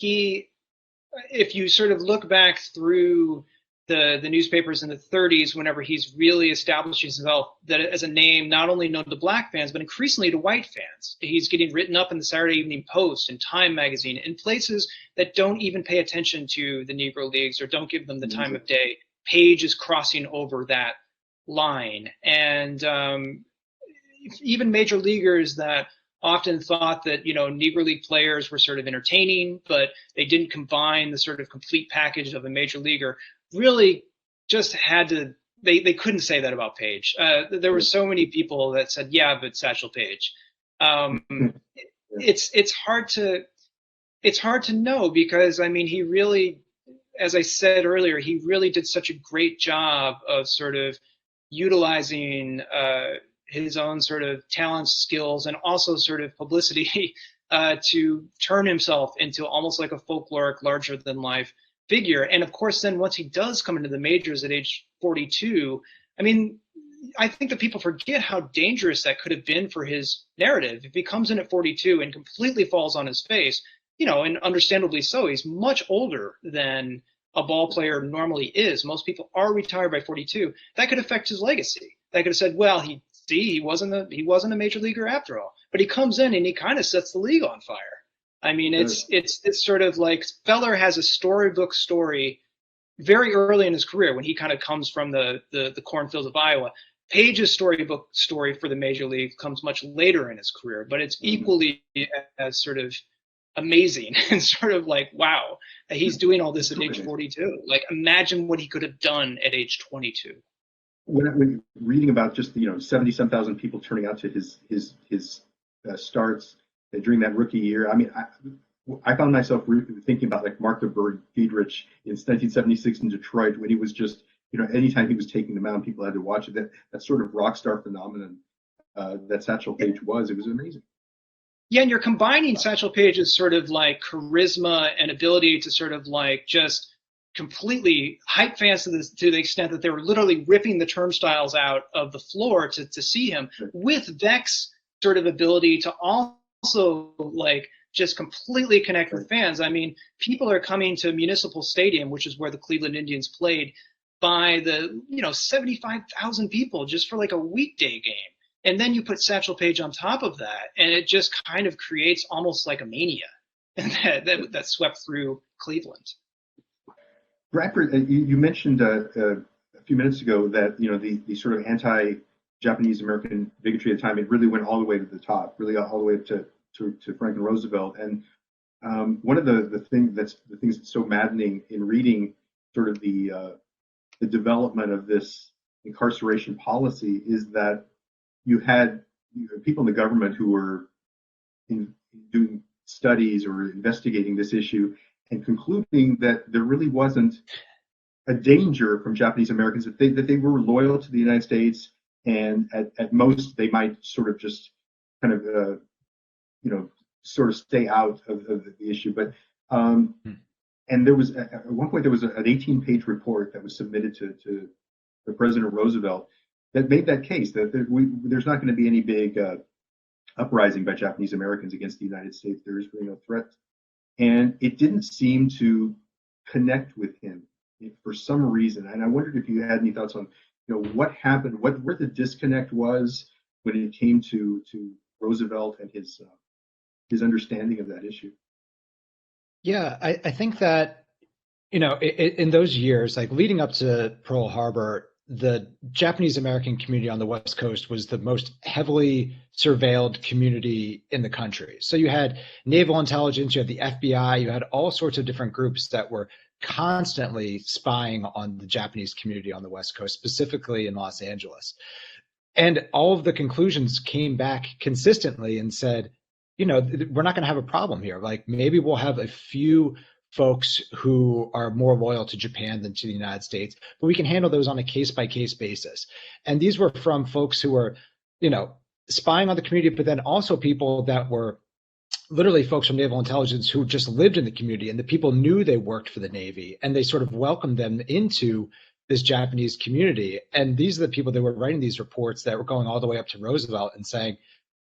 If you sort of look back through the newspapers in the 30s, whenever he's really established himself that as a name not only known to Black fans, but increasingly to white fans. He's getting written up in the Saturday Evening Post and Time magazine in places that don't even pay attention to the Negro Leagues or don't give them the time of day. Paige is crossing over that line. And even major leaguers that often thought that, Negro League players were sort of entertaining, but they didn't combine the sort of complete package of a major leaguer, really just had to, they couldn't say that about Paige. There were so many people that said, yeah, but Satchel Paige. It's hard to know, because I mean, he really, as I said earlier, he really did such a great job of sort of utilizing his own sort of talents, skills, and also sort of publicity to turn himself into almost like a folkloric, larger than life figure. And of course, then once he does come into the majors at age 42, I mean, I think that people forget how dangerous that could have been for his narrative. If he comes in at 42 and completely falls on his face, and understandably so, he's much older than a ball player normally is. Most people are retired by 42. That could affect his legacy. They could have said, well, he wasn't a major leaguer after all. But he comes in and he kind of sets the league on fire. I mean, it's sort of like Feller has a storybook story very early in his career when he kind of comes from the cornfields of Iowa. Paige's storybook story for the major league comes much later in his career, but it's equally as sort of amazing and sort of like, wow, he's doing all this at age 42. Like, imagine what he could have done at age 22. When reading about just 70-some thousand people turning out to his starts during that rookie year, I mean, I found myself thinking about like Martha Bird Friedrich in 1976 in Detroit when he was just, anytime he was taking them out, people had to watch it. That sort of rock star phenomenon that Satchel Paige was. It was amazing. Yeah, and you're combining Satchel Paige's sort of like charisma and ability to sort of like just completely hype fans to the extent that they were literally ripping the turnstiles out of the floor to see him, with Vec's sort of ability to also like just completely connect with fans. I mean, people are coming to Municipal Stadium, which is where the Cleveland Indians played, by the 75,000 people just for like a weekday game. And then you put Satchel Paige on top of that, and it just kind of creates almost like a mania that swept through Cleveland. Bradford, you mentioned a few minutes ago that the sort of anti-Japanese American bigotry at the time, it really went all the way to the top, really all the way up to Franklin Roosevelt. And one of the things that's so maddening in reading sort of the development of this incarceration policy is that you had people in the government who were doing studies or investigating this issue and concluding that there really wasn't a danger from Japanese Americans, that they were loyal to the United States, and at most they might sort of just kind of sort of stay out of the issue. But and there was at one point there was an 18-page report that was submitted to President Roosevelt that made that case that there's not going to be any big uprising by Japanese Americans against the United States. There is really no threat. And it didn't seem to connect with him for some reason. And I wondered if you had any thoughts on, what happened, where the disconnect was when it came to Roosevelt and his understanding of that issue. Yeah, I think that, in those years, like leading up to Pearl Harbor, the Japanese American community on the West Coast was the most heavily surveilled community in the country. So you had naval intelligence, you had the FBI, you had all sorts of different groups that were constantly spying on the Japanese community on the West Coast, specifically in Los Angeles. And all of the conclusions came back consistently and said, we're not going to have a problem here. Like maybe we'll have a few folks who are more loyal to Japan than to the United States, but we can handle those on a case-by-case basis. And these were from folks who were, spying on the community, but then also people that were literally folks from naval intelligence who just lived in the community, and the people knew they worked for the Navy, and they sort of welcomed them into this Japanese community. And these are the people that were writing these reports that were going all the way up to Roosevelt and saying,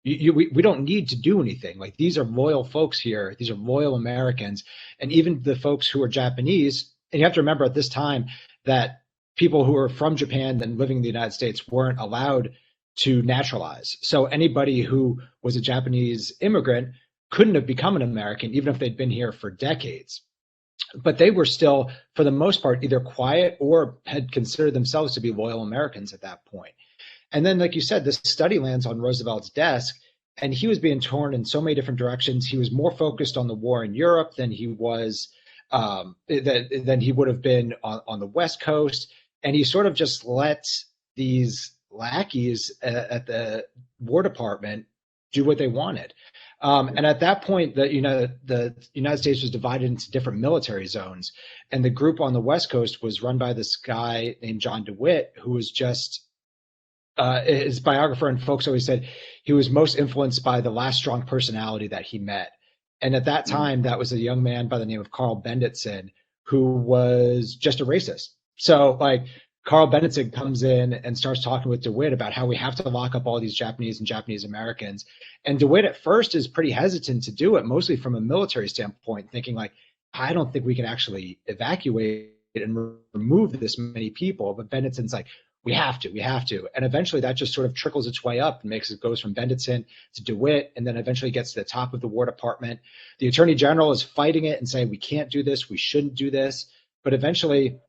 we don't need to do anything. Like, these are loyal folks here. These are loyal Americans. And even the folks who are Japanese, and you have to remember at this time that people who are from Japan and living in the United States weren't allowed to naturalize. So anybody who was a Japanese immigrant couldn't have become an American, even if they'd been here for decades. But they were still, for the most part, either quiet or had considered themselves to be loyal Americans at that point. And then, like you said, this study lands on Roosevelt's desk, and he was being torn in so many different directions. He was more focused on the war in Europe than he was than he would have been on the West Coast, and he sort of just let these lackeys at the War Department do what they wanted. And at that point, the United States was divided into different military zones, and the group on the West Coast was run by this guy named John Dewitt, who was just his biographer and folks always said he was most influenced by the last strong personality that he met. And at that time, that was a young man by the name of Carl Benditson, who was just a racist. So like Carl Benditson comes in and starts talking with Dewitt about how we have to lock up all these Japanese and Japanese Americans. And Dewitt at first is pretty hesitant to do it, mostly from a military standpoint, thinking like, I don't think we can actually evacuate and remove this many people. But Benditson's like, we have to. And eventually that just sort of trickles its way up and goes from Benditson to Dewitt, and then eventually gets to the top of the War Department. The Attorney General is fighting it and saying, we can't do this, we shouldn't do this. But eventually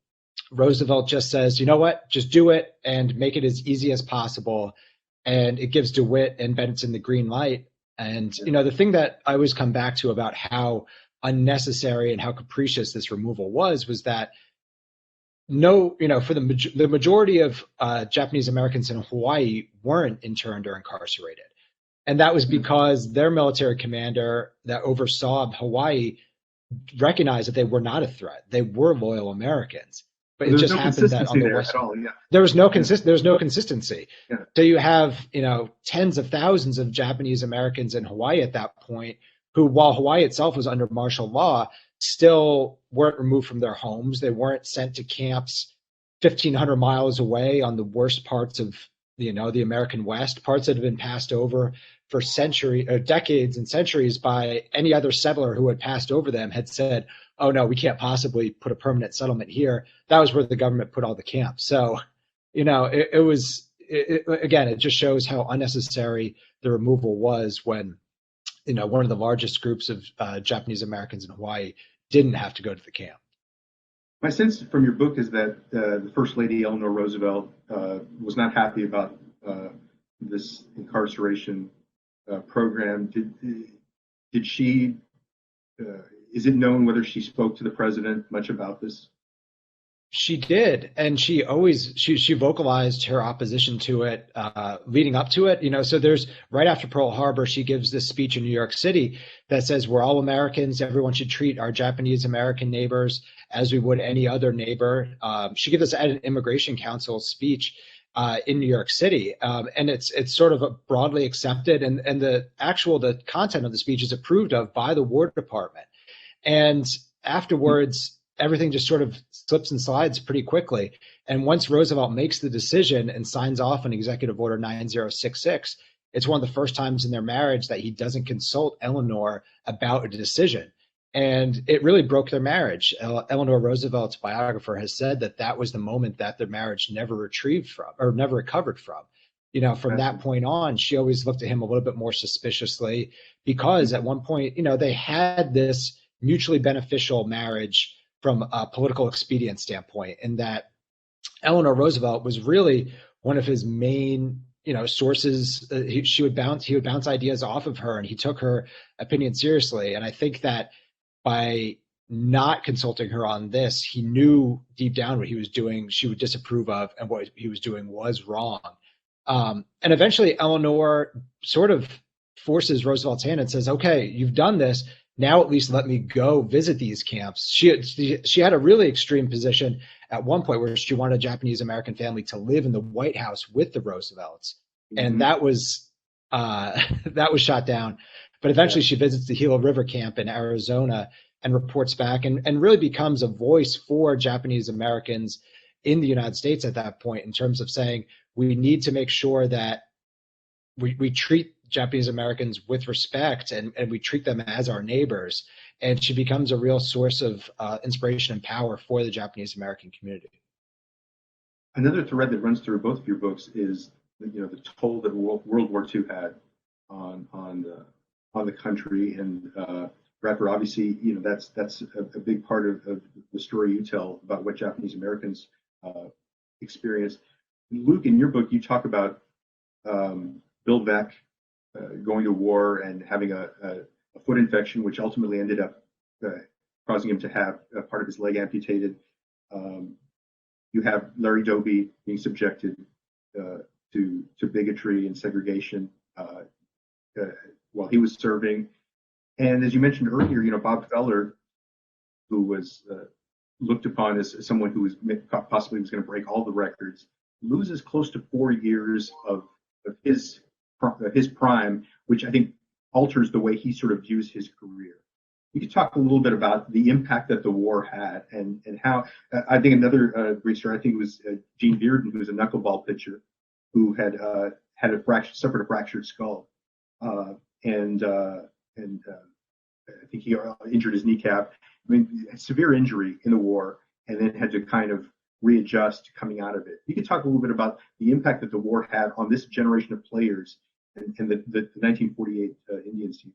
Roosevelt just says, you know what, just do it and make it as easy as possible. And it gives Dewitt and Benditson the green light. And, the thing that I always come back to about how unnecessary and how capricious this removal was that for the majority of Japanese Americans in Hawaii weren't interned or incarcerated. And that was because their military commander that oversaw Hawaii recognized that they were not a threat. They were loyal Americans. But it just happened that on the West, there was no consistency. Yeah. So you have, tens of thousands of Japanese Americans in Hawaii at that point who, while Hawaii itself was under martial law, still weren't removed from their homes. They weren't sent to camps 1,500 miles away on the worst parts of, the American West, parts that have been passed over for decades and centuries by any other settler who had passed over them had said, oh no, we can't possibly put a permanent settlement here. That was where the government put all the camps. So, it just shows how unnecessary the removal was when, one of the largest groups of Japanese Americans in Hawaii didn't have to go to the camp. My sense from your book is that the First Lady Eleanor Roosevelt was not happy about this incarceration program. Did she? Is it known whether she spoke to the president much about this? She did, and she vocalized her opposition to it leading up to it. So there's right after Pearl Harbor, she gives this speech in New York City that says we're all Americans. Everyone should treat our Japanese American neighbors as we would any other neighbor. She gives this at an Immigration Council speech in New York City, and it's sort of broadly accepted, and the content of the speech is approved of by the War Department. And afterwards, everything just sort of slips and slides pretty quickly. And once Roosevelt makes the decision and signs off on Executive Order 9066, it's one of the first times in their marriage that he doesn't consult Eleanor about a decision. And it really broke their marriage. Eleanor Roosevelt's biographer has said that was the moment that their marriage never recovered from. From that point on, she always looked at him a little bit more suspiciously because at one point, they had this mutually beneficial marriage from a political expedient standpoint, in that Eleanor Roosevelt was really one of his main, sources. He would bounce ideas off of her, and he took her opinion seriously. And I think that by not consulting her on this, he knew deep down what he was doing she would disapprove of, and what he was doing was wrong. And eventually Eleanor sort of forces Roosevelt's hand and says, okay, you've done this. Now at least let me go visit these camps. She had a really extreme position at one point where she wanted a Japanese American family to live in the White House with the Roosevelts. Mm-hmm. And that was shot down. But eventually she visits the Gila River camp in Arizona and reports back and really becomes a voice for Japanese Americans in the United States at that point, in terms of saying we need to make sure that we treat Japanese Americans with respect and we treat them as our neighbors. And she becomes a real source of inspiration and power for the Japanese American community. Another thread that runs through both of your books is the toll that World War II had on the country, and Bradford, obviously, that's a big part of the story you tell about what Japanese Americans experienced. Luke, in your book, you talk about Bill Beck going to war and having a foot infection, which ultimately ended up causing him to have a part of his leg amputated. You have Larry Dobby being subjected to bigotry and segregation while he was serving. And as you mentioned earlier, Bob Feller, who was looked upon as someone who was possibly was going to break all the records, loses close to 4 years of his prime, which I think alters the way he sort of views his career. You could talk a little bit about the impact that the war had, and how I think another great story, I think it was Gene Bearden, who was a knuckleball pitcher who had suffered a fractured skull, and I think he injured his kneecap. I mean, severe injury in the war, and then had to kind of readjust coming out of it. You could talk a little bit about the impact that the war had on this generation of players and the 1948 Indians team.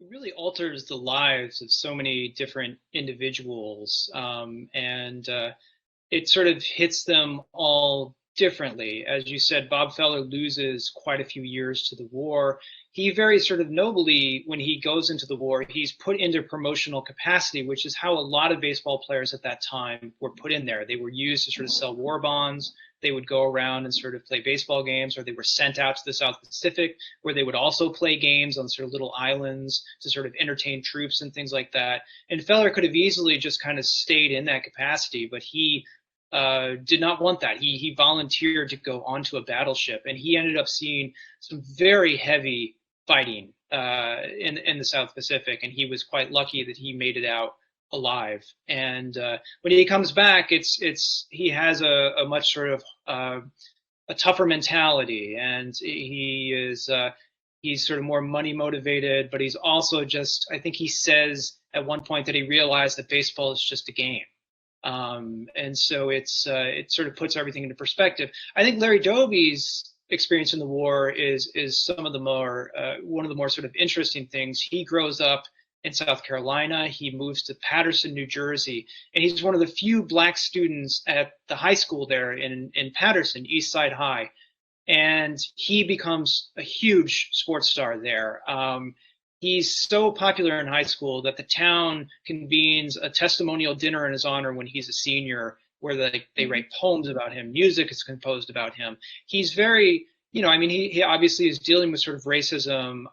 It really alters the lives of so many different individuals, and it sort of hits them all differently. As you said, Bob Feller loses quite a few years to the war. He very sort of nobly, when he goes into the war, he's put into promotional capacity, which is how a lot of baseball players at that time were put in there. They were used to sort of sell war bonds. They would go around and sort of play baseball games, or they were sent out to the South Pacific, where they would also play games on sort of little islands to sort of entertain troops and things like that. And Feller could have easily just kind of stayed in that capacity, but he did not want that. He volunteered to go onto a battleship, and he ended up seeing some very heavy fighting in the South Pacific, and he was quite lucky that he made it out alive. And when he comes back, he has a much sort of a tougher mentality, and he's sort of more money motivated, but he's also just, I think he says at one point that he realized that baseball is just a game. And so it sort of puts everything into perspective. I think Larry Doby's experience in the war is some of the more one of the more sort of interesting things. He grows up in South Carolina. He moves to Paterson, New Jersey, and he's one of the few black students at the high school there in Paterson, East Side High, and he becomes a huge sports star there. He's so popular in high school that the town convenes a testimonial dinner in his honor when he's a senior, where they write poems about him. Music is composed about him. He's very, I mean, he obviously is dealing with sort of racism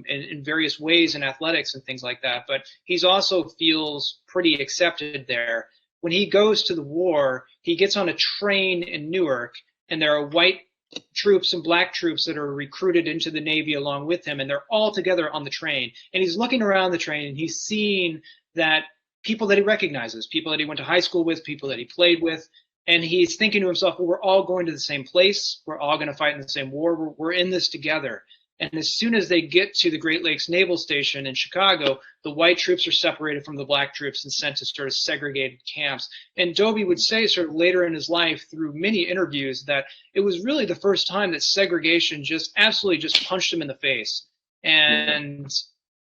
in various ways in athletics and things like that, but he's also feels pretty accepted there. When he goes to the war, he gets on a train in Newark, and there are white troops and black troops that are recruited into the Navy along with him, and they're all together on the train. And he's looking around the train, and he's seeing that people that he recognizes, people that he went to high school with, people that he played with, and he's thinking to himself, well, we're all going to the same place. We're all going to fight in the same war. We're in this together. And as soon as they get to the Great Lakes Naval Station in Chicago, the white troops are separated from the black troops and sent to sort of segregated camps. And Dobie would say sort of later in his life through many interviews that it was really the first time that segregation just absolutely just punched him in the face. And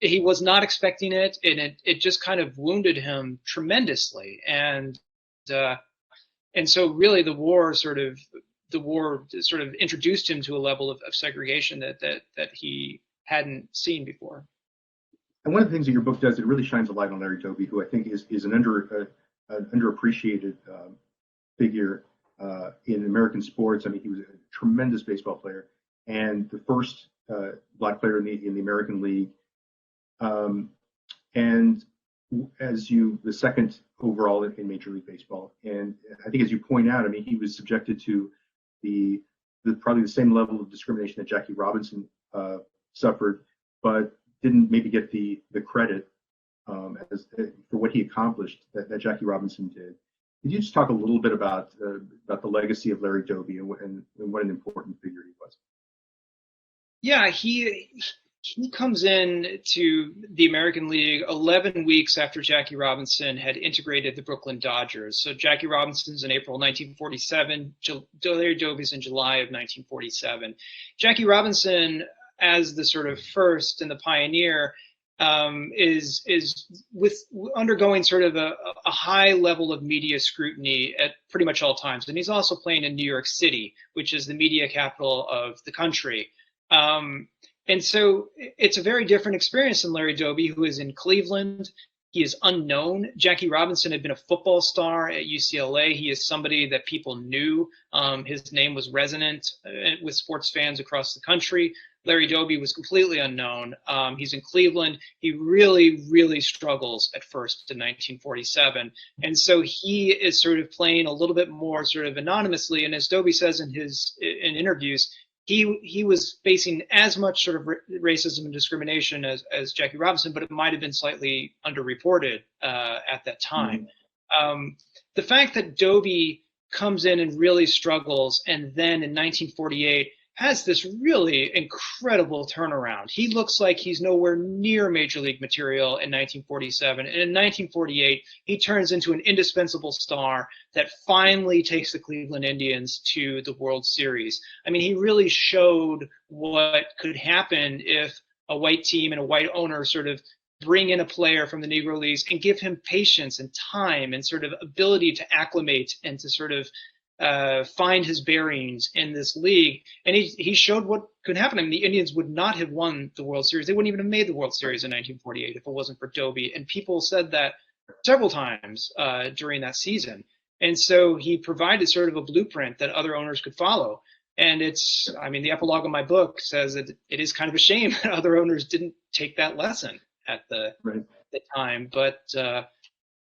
he was not expecting it, and it just kind of wounded him tremendously. And so really the war sort of introduced him to a level of segregation that he hadn't seen before. And one of the things that your book does, it really shines a light on Larry Dobie, who I think is an underappreciated figure in American sports. I mean, he was a tremendous baseball player and the first black player in the American League, and the second overall in Major League Baseball. And I think, as you point out, I mean, he was subjected to probably the same level of discrimination that Jackie Robinson suffered, but didn't maybe get the credit for what he accomplished that Jackie Robinson did. Could you just talk a little bit about the legacy of Larry Dobie and what an important figure he was? Yeah, he comes in to the American League 11 weeks after Jackie Robinson had integrated the Brooklyn Dodgers. So Jackie Robinson's in April 1947, Larry Dobie's in July of 1947. Jackie Robinson, as the sort of first and the pioneer, is undergoing sort of a high level of media scrutiny at pretty much all times. And he's also playing in New York City, which is the media capital of the country. And so it's a very different experience than Larry Dobie, who is in Cleveland. He is unknown. Jackie Robinson had been a football star at UCLA. He is somebody that people knew. His name was resonant with sports fans across the country. Larry Dobie was completely unknown. He's in Cleveland. He really, really struggles at first in 1947. And so he is sort of playing a little bit more sort of anonymously. And as Dobie says in interviews, he was facing as much sort of racism and discrimination as Jackie Robinson, but it might have been slightly underreported at that time. The fact that Dobie comes in and really struggles, and then in 1948 has this really incredible turnaround. He looks like he's nowhere near major league material in 1947. And in 1948, he turns into an indispensable star that finally takes the Cleveland Indians to the World Series. I mean, he really showed what could happen if a white team and a white owner sort of bring in a player from the Negro Leagues and give him patience and time and sort of ability to acclimate and to sort of find his bearings in this league. And he showed what could happen. I mean, the Indians would not have won the World Series. They wouldn't even have made the World Series in 1948 if it wasn't for Dobby. And people said that several times during that season. And so he provided sort of a blueprint that other owners could follow. And I mean, the epilogue of my book says that it is kind of a shame that other owners didn't take that lesson at the time. But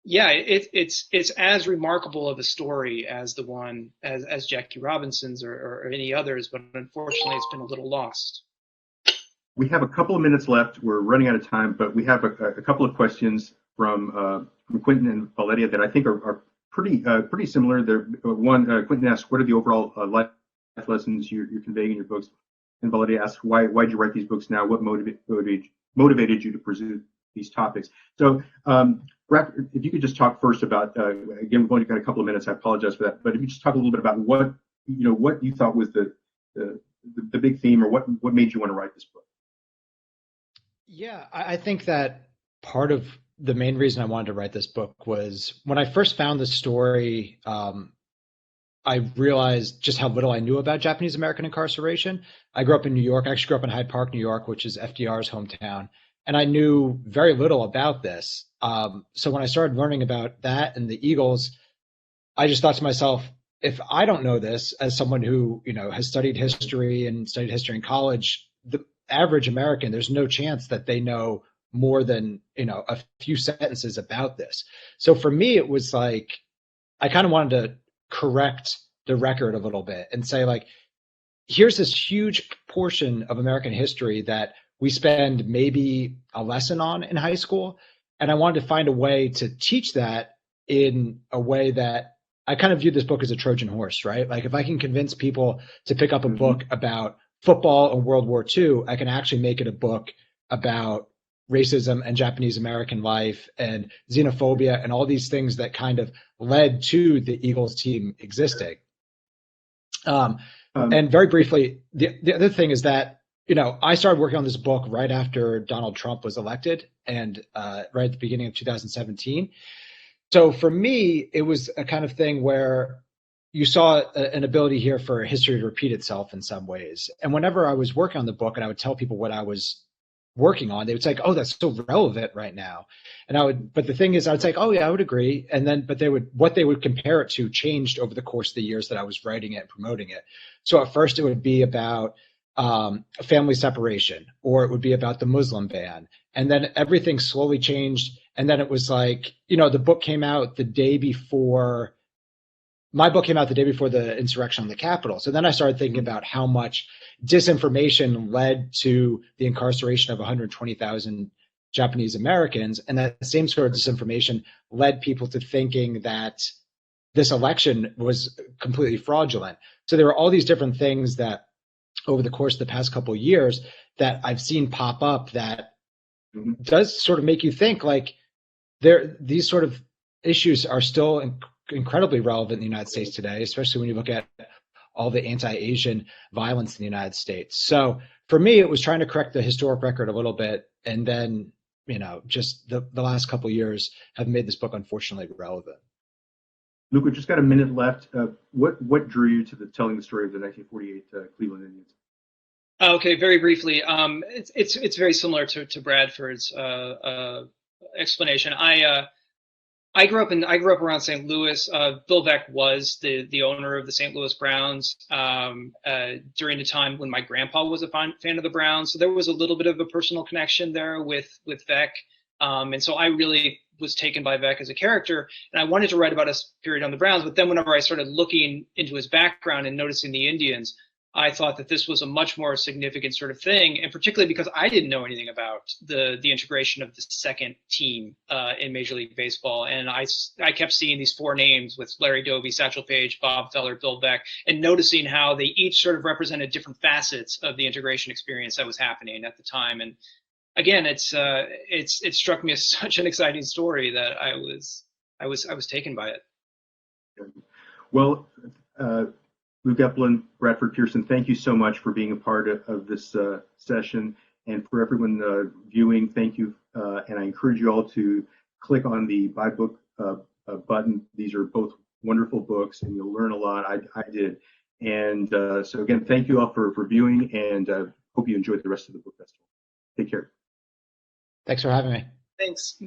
yeah, it's as remarkable of a story as the one as Jackie Robinson's or any others, but unfortunately, it's been a little lost. We have a couple of minutes left. We're running out of time, but we have a couple of questions from Quentin and Valeria that I think are pretty similar. Quentin asks, "What are the overall life lessons you're conveying in your books?" And Valeria asks, "Why'd you write these books now? What motivated you to pursue these topics?" So, Bradford, if you could just talk first about, again, we've only got a couple of minutes. I apologize for that, but if you just talk a little bit about what you thought was the big theme, or what made you want to write this book. Yeah, I think that part of the main reason I wanted to write this book was when I first found the story, I realized just how little I knew about Japanese American incarceration. I grew up in New York. I actually grew up in Hyde Park, New York, which is FDR's hometown. And I knew very little about this. So when I started learning about that and the Eagles, I just thought to myself, if I don't know this as someone who, has studied history in college, the average American, there's no chance that they know more than, a few sentences about this. So for me, it was like, I kind of wanted to correct the record a little bit and say, like, here's this huge portion of American history that we spend maybe a lesson on in high school. And I wanted to find a way to teach that in a way that I kind of view this book as a Trojan horse, right? Like, if I can convince people to pick up a book about football and World War II, I can actually make it a book about racism and Japanese American life and xenophobia and all these things that kind of led to the Eagles team existing. And very briefly, the other thing is that, I started working on this book right after Donald Trump was elected and right at the beginning of 2017. So for me, it was a kind of thing where you saw an ability here for history to repeat itself in some ways. And whenever I was working on the book and I would tell people what I was working on, they would say, "Oh, that's so relevant right now." And but the thing is, I would say, "Oh yeah, I would agree." And then, but what they would compare it to changed over the course of the years that I was writing it and promoting it. So at first it would be about family separation, or it would be about the Muslim ban. And then everything slowly changed. And then it was like, the book came out the day before, my book came out the day before the insurrection on the Capitol. So then I started thinking about how much disinformation led to the incarceration of 120,000 Japanese Americans. And that same sort of disinformation led people to thinking that this election was completely fraudulent. So there were all these different things that over the course of the past couple of years that I've seen pop up that does sort of make you think, like, these sort of issues are still incredibly relevant in the United States today, especially when you look at all the anti-Asian violence in the United States. So for me, it was trying to correct the historic record a little bit. And then, just the last couple of years have made this book unfortunately relevant. Luke, we've just got a minute left. What drew you to telling the story of the 1948 Cleveland Indians? Okay, very briefly, it's very similar to Bradford's explanation. I grew up around St. Louis. Bill Veeck was the owner of the St. Louis Browns during the time when my grandpa was a fan of the Browns. So there was a little bit of a personal connection there with Veeck, and so I really was taken by Veeck as a character, and I wanted to write about his period on the Browns. But then whenever I started looking into his background and noticing the Indians, I thought that this was a much more significant sort of thing, and particularly because I didn't know anything about the integration of the second team in Major League Baseball. And I kept seeing these four names with Larry Doby, Satchel Paige, Bob Feller, Bill Veeck, and noticing how they each sort of represented different facets of the integration experience that was happening at the time. And again, it struck me as such an exciting story that I was taken by it. Well, Luke Epplin, Bradford Pearson, thank you so much for being a part of this session. And for everyone viewing, thank you. And I encourage you all to click on the buy book button. These are both wonderful books, and you'll learn a lot. I did. And so again, thank you all for viewing, and hope you enjoyed the rest of the book festival. Take care. Thanks for having me. Thanks.